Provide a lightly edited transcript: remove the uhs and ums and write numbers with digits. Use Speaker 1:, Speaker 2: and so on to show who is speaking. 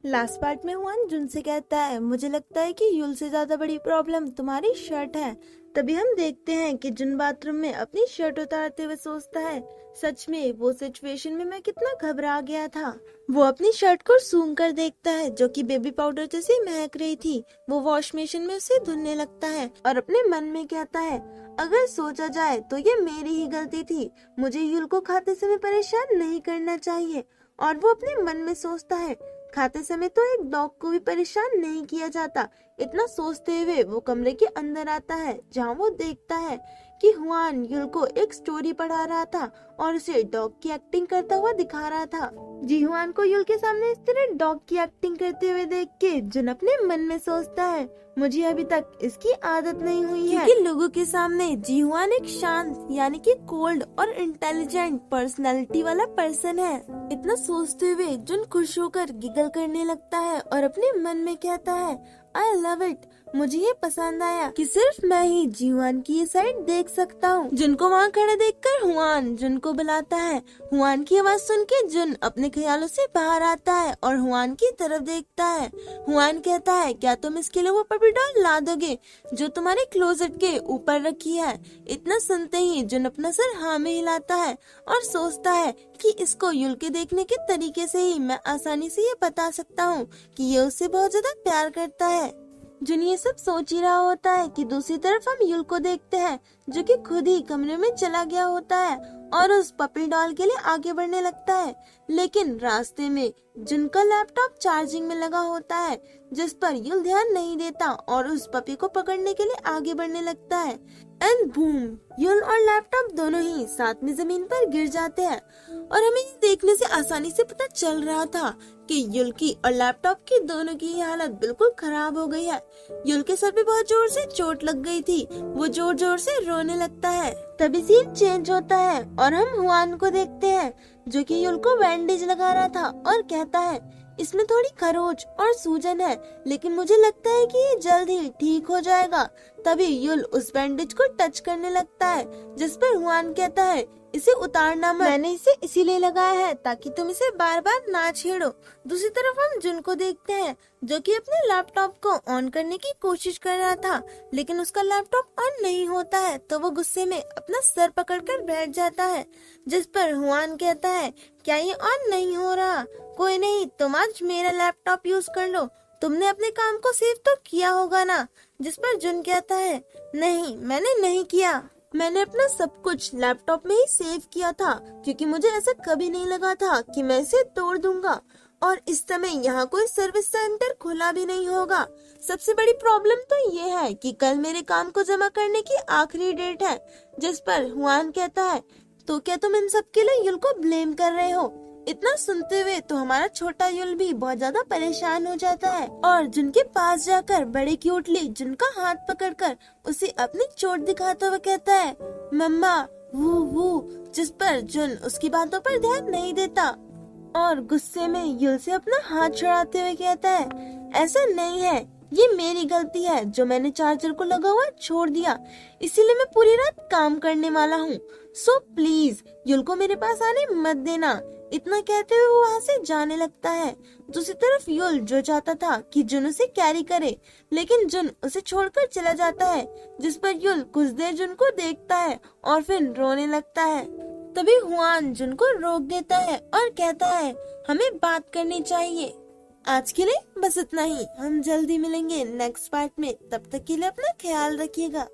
Speaker 1: Last part में Hwan जुन से कहता है, मुझे लगता है कि युल से ज्यादा बड़ी प्रॉब्लम तुम्हारी शर्ट है। तभी हम देखते हैं कि जुन बाथरूम में अपनी शर्ट उतारते हुए सोचता है, सच में वो सिचुएशन में मैं कितना घबरा गया था। वो अपनी शर्ट को सूंघ कर देखता है जो कि बेबी पाउडर जैसी महक रही थी। वो वॉश मशीन में उसे धुलने लगता है और अपने मन में कहता है, अगर सोचा जाए तो ये मेरी ही गलती थी, मुझे युल को खाते समय परेशान नहीं करना चाहिए। और वो अपने मन में सोचता है, खाते समय तो एक डॉग को भी परेशान नहीं किया जाता। इतना सोचते हुए वो कमरे के अंदर आता है जहाँ वो देखता है कि हुआन युल को एक स्टोरी पढ़ा रहा था और उसे डॉग की एक्टिंग करता हुआ दिखा रहा था। जी हुआन को युल के सामने इस तरह डॉग की एक्टिंग करते हुए देख के जुन अपने मन में सोचता है, मुझे अभी तक इसकी आदत नहीं हुई है कि लोगों के सामने जी हुआन एक शांत यानी कि कोल्ड और इंटेलिजेंट पर्सनालिटी वाला पर्सन है। इतना सोचते हुए जुन खुश होकर गिगल करने लगता है और अपने मन में कहता है, आई लव इट, मुझे ये पसंद आया कि सिर्फ मैं ही जी हुआन की ये साइड देख सकता हूँ। जुन को वहाँ खड़े देखकर हुआन जुन को बुलाता है। हुआन की आवाज सुन के जुन अपने ख्यालों से बाहर आता है और हुआन की तरफ देखता है। हुआन कहता है, क्या तुम इसके लिए वो पपी डॉल ला दोगे जो तुम्हारे क्लोजेट के ऊपर रखी है? इतना सुनते ही जुन अपना सर हाँ में हिलाता है और सोचता है कि इसको युल के देखने के तरीके से ही मैं आसानी से ये बता सकता हूँ कि ये उससे बहुत ज्यादा प्यार करता है। जुन ये सब सोच ही रहा होता है कि दूसरी तरफ हम युल को देखते हैं जो कि खुद ही कमरे में चला गया होता है और उस पपी डॉल के लिए आगे बढ़ने लगता है। लेकिन रास्ते में जुन का लैपटॉप चार्जिंग में लगा होता है जिस पर युल ध्यान नहीं देता और उस पपी को पकड़ने के लिए आगे बढ़ने लगता है। एंड बूम, युल और लैपटॉप दोनों ही साथ में जमीन पर गिर जाते हैं और हमें ये देखने से आसानी से पता चल रहा था कि युल की और लैपटॉप की दोनों की हालत बिल्कुल खराब हो गई है। युल के सर पे बहुत जोर से चोट लग गई थी, वो जोर जोर से रोने लगता है। तभी सीन चेंज होता है और हम हुआन को देखते हैं जो कि युल को बैंडेज लगा रहा था और कहता है, इसमें थोड़ी खरोच और सूजन है लेकिन मुझे लगता है कि ये जल्द ही ठीक हो जाएगा। तभी युल उस बैंडेज को टच करने लगता है जिस पर हुआन कहता है, इसे उतारना मत, मैंने इसे इसीलिए लगाया है ताकि तुम इसे बार बार ना छेड़ो। दूसरी तरफ हम जुन को देखते हैं जो कि अपने लैपटॉप को ऑन करने की कोशिश कर रहा था लेकिन उसका लैपटॉप ऑन नहीं होता है तो वो गुस्से में अपना सर पकड़कर बैठ जाता है जिस पर हुआन कहता है, क्या ये ऑन नहीं हो रहा? कोई नहीं, तुम आज मेरा लैपटॉप यूज कर लो, तुमने अपने काम को सेव तो किया होगा ना? जिस पर जुन कहता है, नहीं मैंने नहीं किया, मैंने अपना सब कुछ लैपटॉप में ही सेव किया था क्योंकि मुझे ऐसा कभी नहीं लगा था कि मैं इसे तोड़ दूंगा और इस समय यहाँ कोई सर्विस सेंटर खुला भी नहीं होगा। सबसे बड़ी प्रॉब्लम तो ये है कि कल मेरे काम को जमा करने की आखिरी डेट है। जिस पर हुआन कहता है, तो क्या तुम इन सब के लिए युल को ब्लेम कर रहे हो? इतना सुनते हुए तो हमारा छोटा युल भी बहुत ज्यादा परेशान हो जाता है और जुन के पास जाकर बड़े क्यूटली जुन का हाथ पकड़कर उसे अपनी चोट दिखाता हुआ कहता है, मम्मा वू वू। जिस पर जुन उसकी बातों पर ध्यान नहीं देता और गुस्से में युल से अपना हाथ छुड़ाते हुए कहता है, ऐसा नहीं है, ये मेरी गलती है जो मैंने चार्जर को लगा हुआ छोड़ दिया, इसीलिए मैं पूरी रात काम करने वाला हूँ। सो प्लीज युल को मेरे पास आने मत देना। इतना कहते हुए वो वहाँ से जाने लगता है। दूसरी तरफ युल जो चाहता था कि जुन उसे कैरी करे लेकिन जुन उसे छोड़कर चला जाता है जिस पर युल कुछ देर जुन को देखता है और फिर रोने लगता है। तभी हुआन जुन को रोक देता है और कहता है, हमें बात करनी चाहिए। आज के लिए बस इतना ही, हम जल्दी मिलेंगे नेक्स्ट पार्ट में, तब तक के लिए अपना ख्याल रखिएगा।